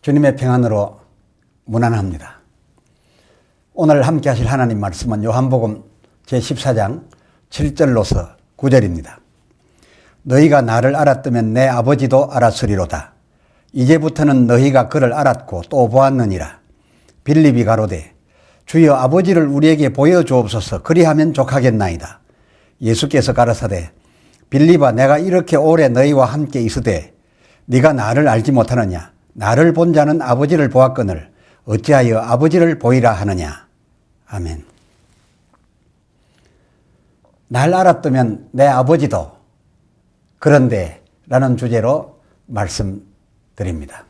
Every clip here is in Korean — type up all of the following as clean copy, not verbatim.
주님의 평안으로 무난합니다. 오늘 함께 하실 하나님 말씀은 요한복음 제14장 7절로서 9절입니다. 너희가 나를 알았다면 내 아버지도 알았으리로다. 이제부터는 너희가 그를 알았고 또 보았느니라. 빌립이 가로되 주여 아버지를 우리에게 보여주옵소서. 그리하면 족하겠나이다. 예수께서 가라사대 빌립아, 내가 이렇게 오래 너희와 함께 있으되 네가 나를 알지 못하느냐? 나를 본 자는 아버지를 보았거늘 어찌하여 아버지를 보이라 하느냐? 아멘. 날 알았다면 내 아버지도 그런데 라는 주제로 말씀드립니다.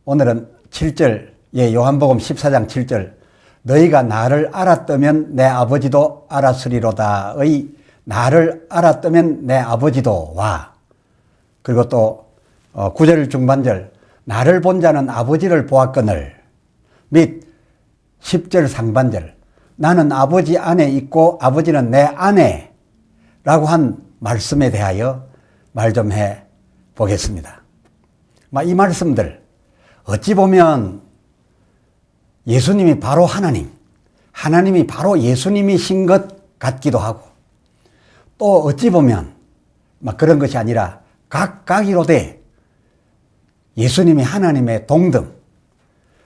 오늘은 7절, 요한복음 14장 7절, 너희가 나를 알았다면 내 아버지도 알았으리로다의 나를 알았다면 내 아버지도와, 그리고 또 9절 중반절 나를 본 자는 아버지를 보았거늘, 및 10절 상반절 나는 아버지 안에 있고 아버지는 내 안에 라고 한 말씀에 대하여 말 좀 해 보겠습니다. 이 말씀들 어찌 보면 예수님이 바로 하나님이 바로 예수님이신 것 같기도 하고, 또 어찌 보면 그런 것이 아니라 각각이로되 예수님이 하나님의 동등,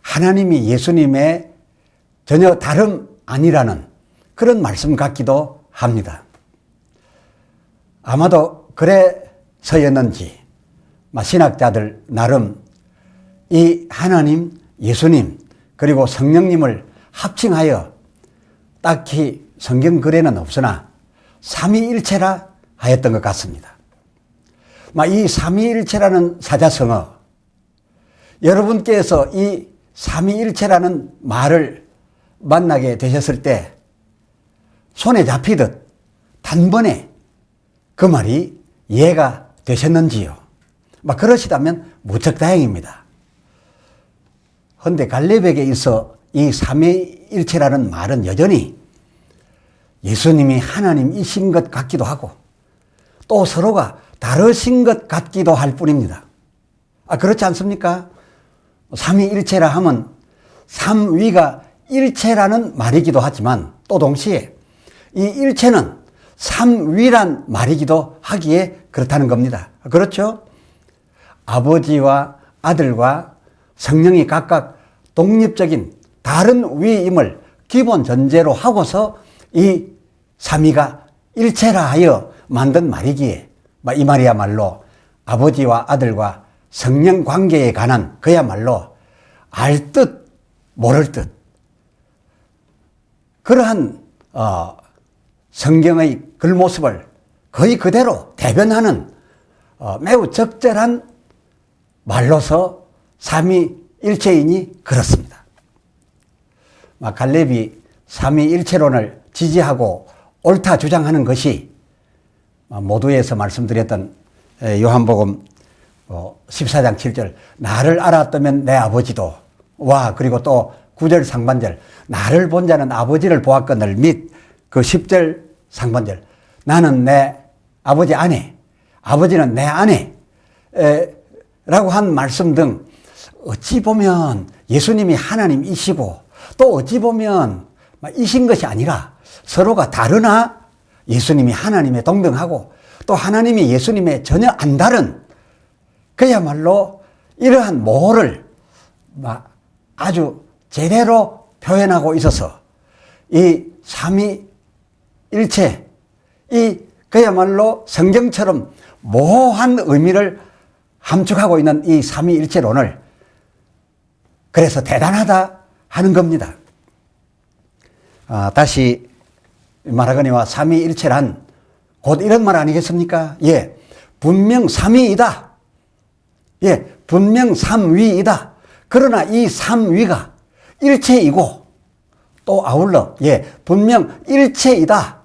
하나님이 예수님의 전혀 다름 아니라는 그런 말씀 같기도 합니다. 아마도 그래서였는지 신학자들 나름 이 하나님, 예수님 그리고 성령님을 합칭하여 딱히 성경 글에는 없으나 삼위일체라 하였던 것 같습니다. 이 삼위일체라는 사자성어, 여러분께서 이 삼위일체라는 말을 만나게 되셨을 때 손에 잡히듯 단번에 그 말이 이해가 되셨는지요? 그러시다면 무척 다행입니다. 그런데 갈렙에게 있어 이 삼위일체라는 말은 여전히 예수님이 하나님이신 것 같기도 하고 또 서로가 다르신 것 같기도 할 뿐입니다. 그렇지 않습니까? 삼위일체라 하면 삼위가 일체라는 말이기도 하지만 또 동시에 이 일체는 삼위란 말이기도 하기에 그렇다는 겁니다. 그렇죠? 아버지와 아들과 성령이 각각 독립적인 다른 위임을 기본 전제로 하고서 이 삼위가 일체라 하여 만든 말이기에 이 말이야말로 아버지와 아들과 성령 관계에 관한 그야말로 알 듯 모를 듯 그러한 성경의 글모습을 거의 그대로 대변하는 매우 적절한 말로서 삼위일체이니 그렇습니다. 갈렙이 삼위일체론을 지지하고 옳다 주장하는 것이 모두에서 말씀드렸던 요한복음 14장 7절 나를 알았다면 내 아버지도 와, 그리고 또 9절 상반절 나를 본 자는 아버지를 보았거늘 및 그 10절 상반절 나는 내 아버지 안에 아버지는 내 안에 라고 한 말씀 등 어찌 보면 예수님이 하나님이시고 또 어찌 보면 이신 것이 아니라 서로가 다르나 예수님이 하나님의 동등하고 또 하나님이 예수님의 전혀 안 다른 그야말로 이러한 모호를 아주 제대로 표현하고 있어서 이 삼위일체, 이 그야말로 성경처럼 모호한 의미를 함축하고 있는 이 삼위일체론을 그래서 대단하다 하는 겁니다. 다시 말하거니와 삼위일체란 곧 이런 말 아니겠습니까? 분명 삼위이다. 분명 삼위이다. 그러나 이 삼위가 일체이고 또 아울러 분명 일체이다.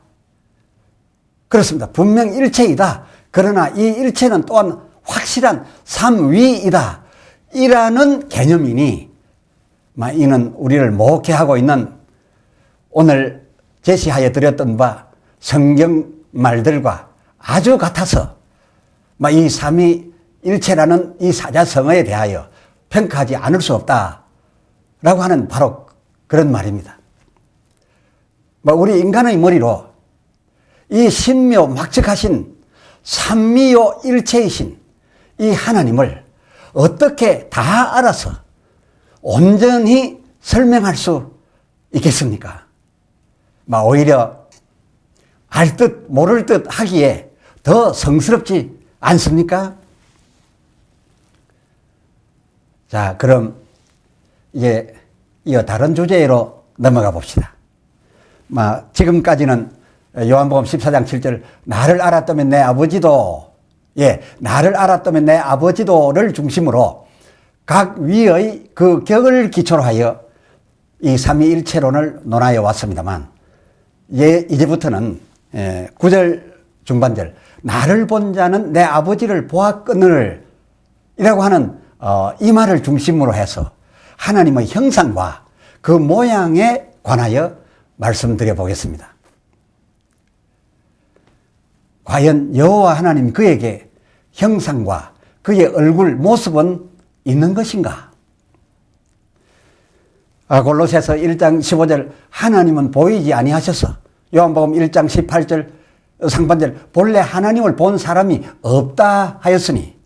그렇습니다. 분명 일체이다. 그러나 이 일체는 또한 확실한 삼위이다. 이라는 개념이니 이는 우리를 모호케 하고 있는 오늘 제시하여 드렸던 바 성경 말들과 아주 같아서 이 일체라는 이 사자성어에 대하여 평가하지 않을 수 없다라고 하는 바로 그런 말입니다. 우리 인간의 머리로 이 신묘막측하신 삼미요 일체이신 이 하나님을 어떻게 다 알아서 온전히 설명할 수 있겠습니까? 오히려 알 듯 모를 듯 하기에 더 성스럽지 않습니까? 자, 그럼 이제 이어 다른 주제로 넘어가 봅시다. 지금까지는 요한복음 14장 7절 나를 알았다면 내 아버지도 나를 알았다면 내 아버지도를 중심으로 각 위의 그 격을 기초로 하여 이 삼위일체론을 논하여 왔습니다만 이제부터는 9절 중반절 나를 본 자는 내 아버지를 보았거늘 이라고 하는 이 말을 중심으로 해서 하나님의 형상과 그 모양에 관하여 말씀드려 보겠습니다. 과연 여호와 하나님 그에게 형상과 그의 얼굴 모습은 있는 것인가? 골로새서 1장 15절 하나님은 보이지 아니하셔서 요한복음 1장 18절 상반절 본래 하나님을 본 사람이 없다 하였으니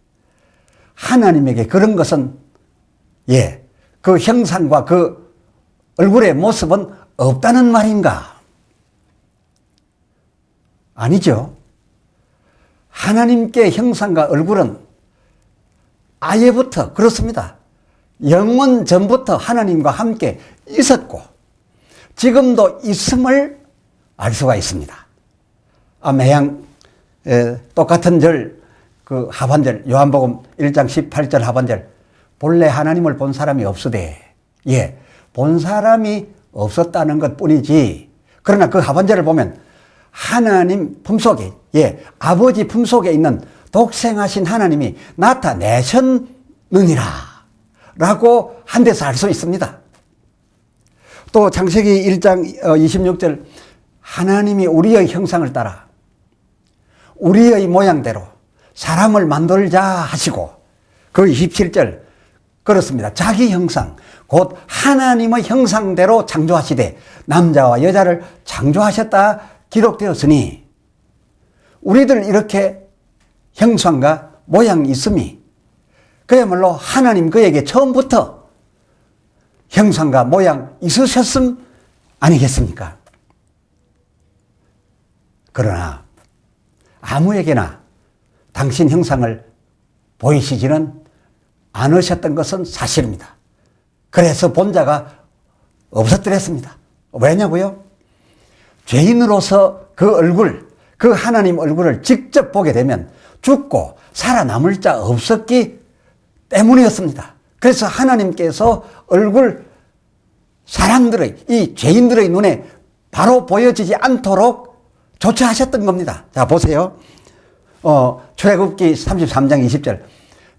하나님에게 그런 것은 그 형상과 그 얼굴의 모습은 없다는 말인가? 아니죠. 하나님께 형상과 얼굴은 아예부터 그렇습니다. 영원 전부터 하나님과 함께 있었고 지금도 있음을 알 수가 있습니다. 매양 똑같은 절 그 하반절 요한복음 1장 18절 하반절 본래 하나님을 본 사람이 없으되 본 사람이 없었다는 것 뿐이지 그러나 그 하반절을 보면 하나님 품속에 아버지 품속에 있는 독생하신 하나님이 나타내셨느니라 라고 한 데서 알 수 있습니다. 또 창세기 1장 26절 하나님이 우리의 형상을 따라 우리의 모양대로 사람을 만들자 하시고 그 27절 그렇습니다. 자기 형상 곧 하나님의 형상대로 창조하시되 남자와 여자를 창조하셨다 기록되었으니 우리들 이렇게 형상과 모양이 있음이 그야말로 하나님 그에게 처음부터 형상과 모양 있으셨음 아니겠습니까? 그러나 아무에게나 당신 형상을 보이시지는 않으셨던 것은 사실입니다. 그래서 본자가 없었더랬습니다. 왜냐고요? 죄인으로서 그 얼굴, 그 하나님 얼굴을 직접 보게 되면 죽고 살아남을 자 없었기 때문이었습니다. 그래서 하나님께서 얼굴 사람들의 이 죄인들의 눈에 바로 보여지지 않도록 조처하셨던 겁니다. 자, 보세요. 출애굽기 33장 20절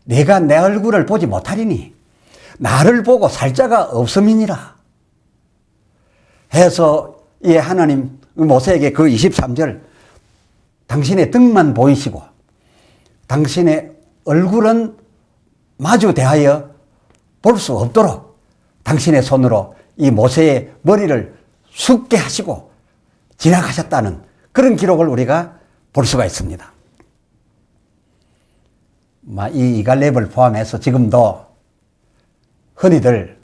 내가 내 얼굴을 보지 못하리니 나를 보고 살 자가 없음이니라 해서 이 하나님 모세에게 그 23절 당신의 등만 보이시고 당신의 얼굴은 마주 대하여 볼 수 없도록 당신의 손으로 이 모세의 머리를 숙게 하시고 지나가셨다는 그런 기록을 우리가 볼 수가 있습니다. 이 이갈렙을 포함해서 지금도 흔히들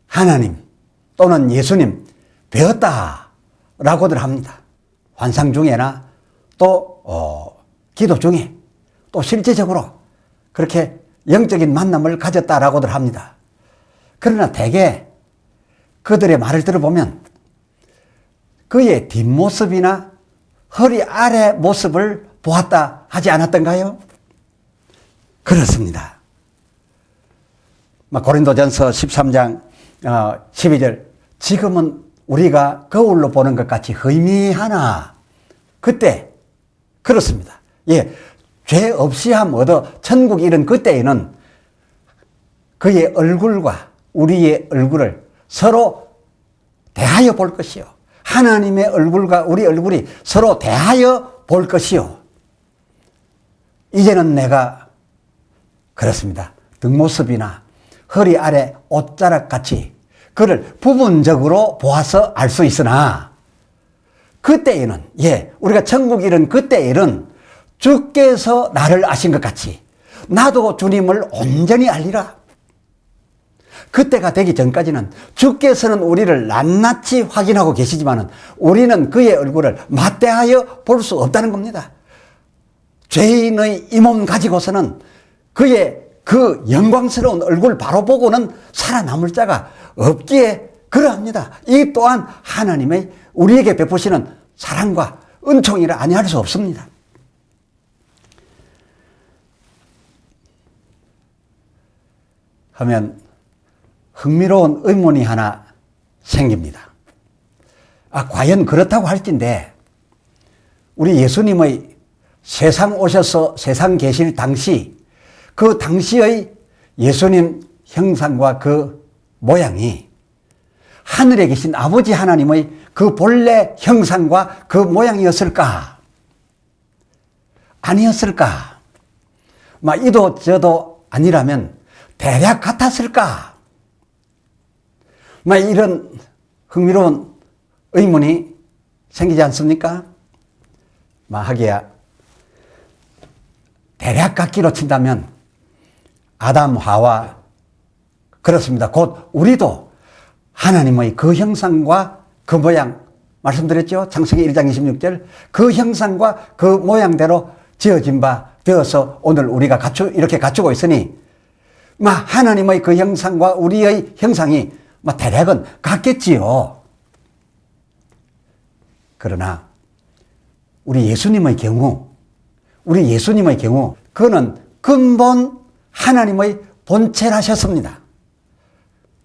하나님 또는 예수님 배웠다라고들 합니다. 환상 중에나 또 기도 중에 또 실제적으로 그렇게 영적인 만남을 가졌다라고들 합니다. 그러나 대개 그들의 말을 들어보면 그의 뒷모습이나 허리 아래 모습을 보았다 하지 않았던가요? 그렇습니다. 고린도전서 13장 12절 지금은 우리가 거울로 보는 것 같이 흐미하나 그때 그렇습니다. 죄 없이 함 얻어 천국 이른 그때에는 그의 얼굴과 우리의 얼굴을 서로 대하여 볼 것이요 하나님의 얼굴과 우리 얼굴이 서로 대하여 볼 것이요 이제는 내가 그렇습니다. 뒷모습이나 허리 아래 옷자락 같이 그를 부분적으로 보아서 알 수 있으나 그때에는 우리가 천국 이른 그때에는 주께서 나를 아신 것 같이 나도 주님을 온전히 알리라. 그때가 되기 전까지는 주께서는 우리를 낱낱이 확인하고 계시지만 우리는 그의 얼굴을 맞대하여 볼 수 없다는 겁니다. 죄인의 이 몸 가지고서는 그의 그 영광스러운 얼굴 바로 보고는 살아남을 자가 없기에 그러합니다. 이 또한 하나님의 우리에게 베푸시는 사랑과 은총이라 아니할 수 없습니다. 하면 흥미로운 의문이 하나 생깁니다. 과연 그렇다고 할진데 우리 예수님의 세상 오셔서 세상 계실 당시 그 당시의 예수님 형상과 그 모양이 하늘에 계신 아버지 하나님의 그 본래 형상과 그 모양이었을까? 아니었을까? 이도 저도 아니라면 대략 같았을까? 이런 흥미로운 의문이 생기지 않습니까? 하기야 대략 같기로 친다면 아담, 하와 그렇습니다. 곧 우리도 하나님의 그 형상과 그 모양 말씀드렸죠? 창세기 1장 26절 그 형상과 그 모양대로 지어진 바 되어서 오늘 우리가 이렇게 갖추고 있으니 하나님의 그 형상과 우리의 형상이 대략은 같겠지요. 그러나 우리 예수님의 경우 그는 근본 하나님의 본체라셨습니다.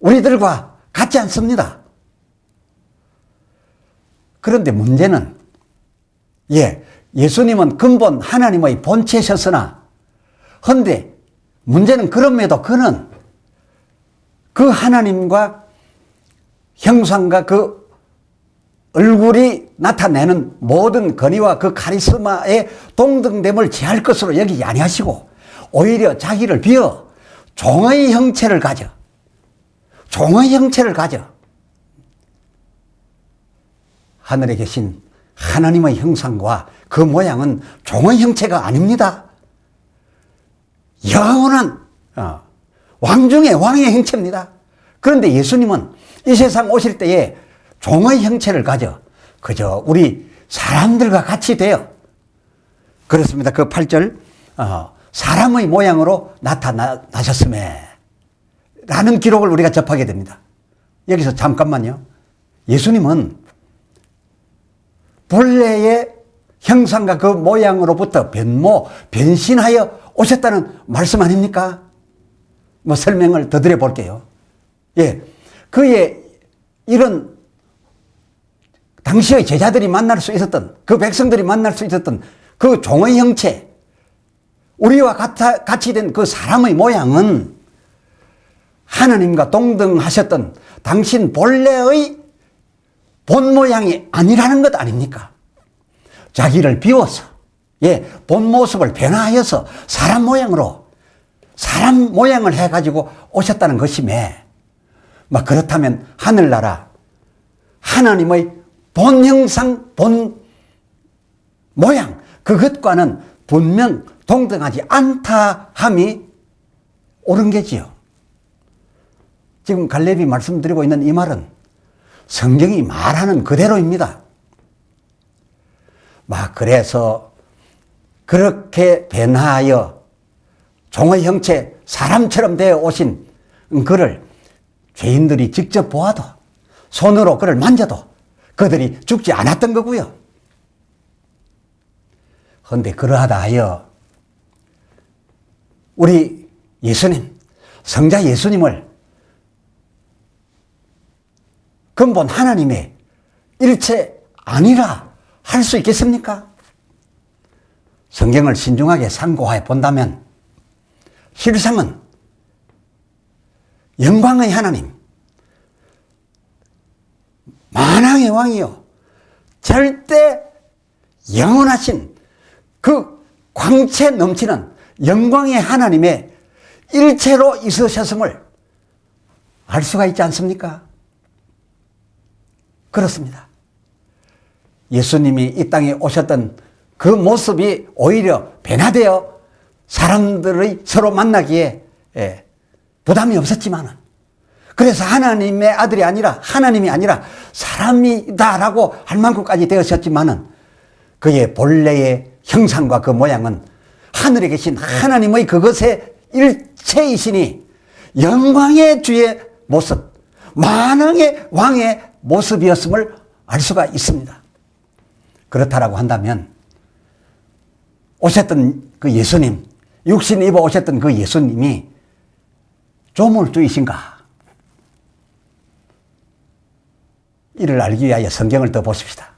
우리들과 같지 않습니다. 그런데 문제는 예수님은 근본 하나님의 본체셨으나 그런데 문제는 그럼에도 그는 그 하나님과 형상과 그 얼굴이 나타내는 모든 권위와 그 카리스마의 동등됨을 제할 것으로 여기지 아니하시고 오히려 자기를 비어 종의 형체를 가져 하늘에 계신 하나님의 형상과 그 모양은 종의 형체가 아닙니다. 영원한 왕 중의 왕의 형체입니다. 그런데 예수님은 이 세상 오실 때에 종의 형체를 가져 그저 우리 사람들과 같이 되어 그렇습니다. 그 8절 사람의 모양으로 나타나셨음에 라는 기록을 우리가 접하게 됩니다. 여기서 잠깐만요. 예수님은 본래의 형상과 그 모양으로부터 변신하여 오셨다는 말씀 아닙니까? 설명을 더 드려볼게요. 그의 이런 당시의 제자들이 만날 수 있었던 그 백성들이 만날 수 있었던 그 종의 형체 우리와 같이 된 그 사람의 모양은 하나님과 동등하셨던 당신 본래의 본 모양이 아니라는 것 아닙니까? 자기를 비워서 본 모습을 변화하여서 사람 모양을 해가지고 오셨다는 것이매 그렇다면 하늘나라 하나님의 본 형상, 본 모양 그것과는 분명 동등하지 않다 함이 옳은 게지요. 지금 갈렙이 말씀드리고 있는 이 말은 성경이 말하는 그대로입니다. 그래서 그렇게 변화하여 종의 형체 사람처럼 되어 오신 그를 죄인들이 직접 보아도 손으로 그를 만져도 그들이 죽지 않았던 거고요. 그런데 그러하다 하여 우리 예수님, 성자 예수님을 근본 하나님의 일체 아니라 할 수 있겠습니까? 성경을 신중하게 상고하여 본다면 실상은 영광의 하나님, 만왕의 왕이요 절대 영원하신 그 광채 넘치는 영광의 하나님의 일체로 있으셨음을 알 수가 있지 않습니까? 그렇습니다. 예수님이 이 땅에 오셨던 그 모습이 오히려 변화되어 사람들의 서로 만나기에 부담이 없었지만은, 그래서 하나님의 아들이 아니라, 하나님이 아니라 사람이다라고 할 만큼까지 되었었지만은, 그의 본래의 형상과 그 모양은 하늘에 계신 하나님의 그것의 일체이시니 영광의 주의 모습, 만왕의 왕의 모습이었음을 알 수가 있습니다. 그렇다라고 한다면 오셨던 그 예수님, 육신 입어 오셨던 그 예수님이 조물주이신가? 이를 알기 위하여 성경을 더 보십시다.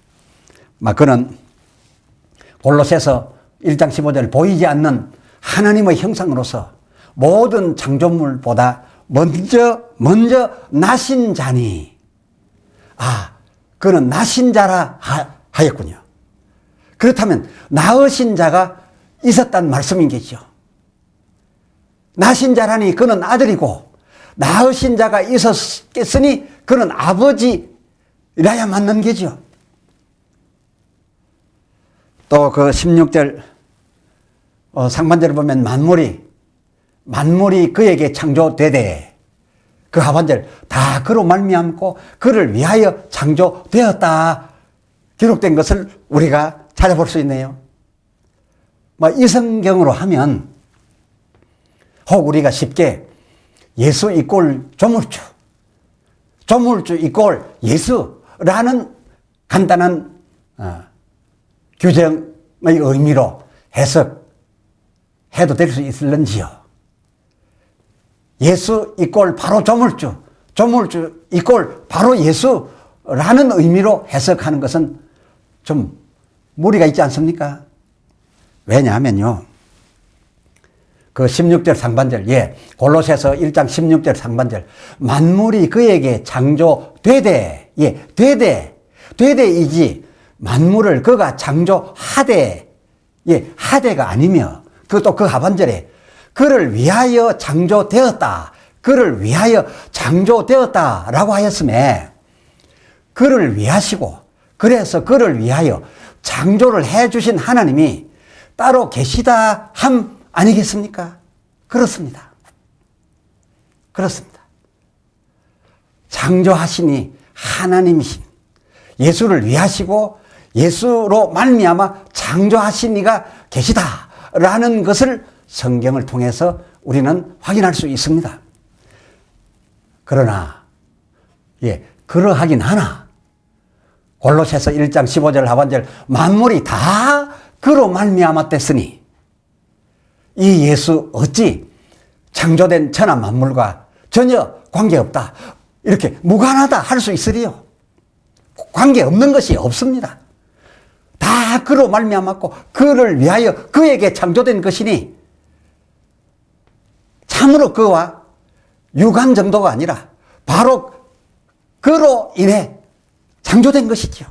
그는 골로새서 1장 15절 보이지 않는 하나님의 형상으로서 모든 창조물보다 먼저 나신 자니, 그는 나신 자라 하였군요. 그렇다면 낳으신 자가 있었단 말씀인 게죠. 나신 자라니 그는 아들이고, 낳으신 자가 있었으니 그는 아버지라야 맞는 게죠. 또 그 16절 상반절을 보면 만물이 그에게 창조되되, 그 하반절 다 그로 말미암고 그를 위하여 창조되었다 기록된 것을 우리가 찾아볼 수 있네요. 이 성경으로 하면 혹 우리가 쉽게 예수 이꼴 조물주 이꼴 예수라는 간단한 규정의 의미로 해석해도 될 수 있을런지요. 예수 이꼴 바로 조물주 이꼴 바로 예수라는 의미로 해석하는 것은 좀 무리가 있지 않습니까? 왜냐하면요, 그 16절 상반절, 골로새서 1장 16절 상반절, 만물이 그에게 창조되되, 되되이지 만물을 그가 창조하되, 하되가 아니며, 또 그 하반절에 그를 위하여 창조되었다, 그를 위하여 창조되었다라고 하였음에, 그를 위하시고, 그래서 그를 위하여 창조를 해주신 하나님이 따로 계시다 함 아니겠습니까? 그렇습니다. 창조하시니 하나님이신, 예수를 위하시고 예수로 말미암아 창조하신 이가 계시다라는 것을 성경을 통해서 우리는 확인할 수 있습니다. 그러나 그러하긴 하나 골로새서 1장 15절 하반절 만물이 다 그로 말미암았댔으니 이 예수 어찌 창조된 천하 만물과 전혀 관계없다, 이렇게 무관하다 할 수 있으리요? 관계없는 것이 없습니다. 다 그로 말미암았고 그를 위하여 그에게 창조된 것이니 참으로 그와 유관 정도가 아니라 바로 그로 인해 창조된 것이죠.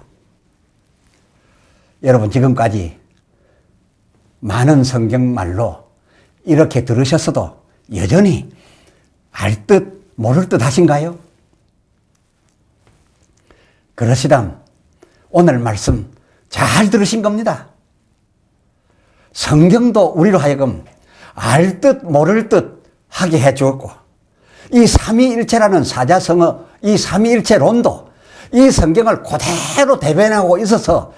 여러분, 지금까지 많은 성경말로 이렇게 들으셨어도 여전히 알 듯 모를 듯 하신가요? 그러시다면 오늘 말씀 잘 들으신 겁니다. 성경도 우리로 하여금 알 듯 모를 듯 하게 해 주었고, 이 삼위일체라는 사자성어, 이 삼위일체론도 이 성경을 그대로 대변하고 있어서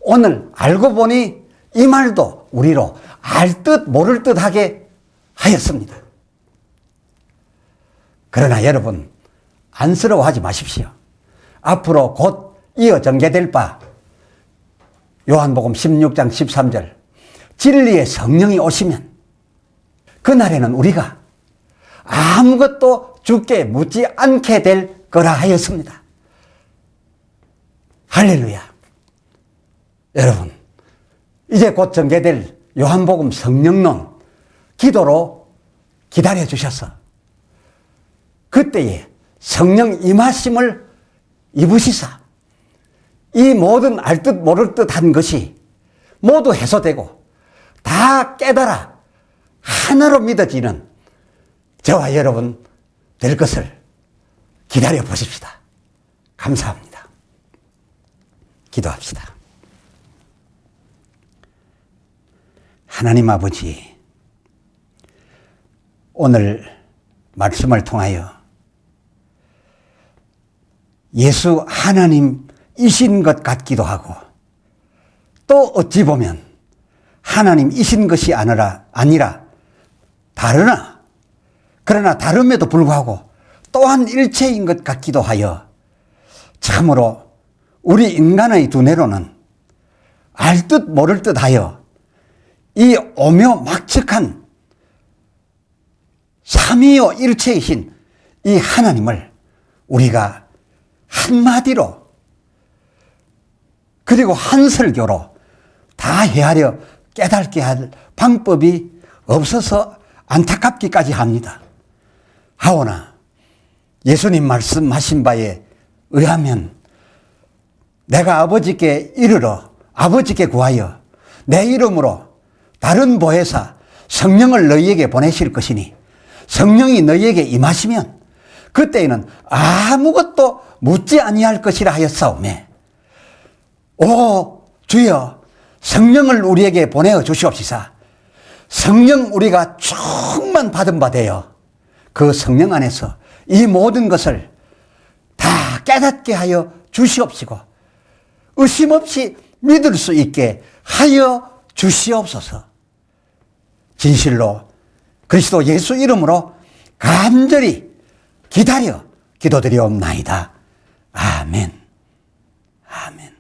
오늘 알고 보니 이 말도 우리로 알 듯 모를 듯 하게 하였습니다. 그러나 여러분, 안쓰러워하지 마십시오. 앞으로 곧 이어 전개될 바 요한복음 16장 13절, 진리의 성령이 오시면 그날에는 우리가 아무것도 주께 묻지 않게 될 거라 하였습니다. 할렐루야. 여러분, 이제 곧 전개될 요한복음 성령론 기도로 기다려 주셔서 그때에 성령 임하심을 입으시사 이 모든 알 듯 모를 듯한 것이 모두 해소되고 다 깨달아 하나로 믿어지는 저와 여러분 될 것을 기다려 보십시다. 감사합니다. 기도합시다. 하나님 아버지, 오늘 말씀을 통하여 예수 하나님이신 것 같기도 하고 또 어찌 보면 하나님이신 것이 아니라 다르나 그러나 다름에도 불구하고 또한 일체인 것 같기도 하여 참으로 우리 인간의 두뇌로는 알 듯 모를 듯 하여 이 오묘막측한 삼위오 일체이신 이 하나님을 우리가 한마디로 그리고 한 설교로 다 헤아려 깨닫게 할 방법이 없어서 안타깝기까지 합니다. 하오나 예수님 말씀하신 바에 의하면 내가 아버지께 이르러 아버지께 구하여 내 이름으로 다른 보혜사 성령을 너희에게 보내실 것이니 성령이 너희에게 임하시면 그때에는 아무것도 묻지 아니할 것이라 하였사오매. 오 주여, 성령을 우리에게 보내어 주시옵시사. 성령 우리가 충만 받은 바 되어 그 성령 안에서 이 모든 것을 다 깨닫게 하여 주시옵시고 의심 없이 믿을 수 있게 하여 주시옵소서. 진실로 그리스도 예수 이름으로 간절히 기다려 기도드리옵나이다. 아멘. 아멘.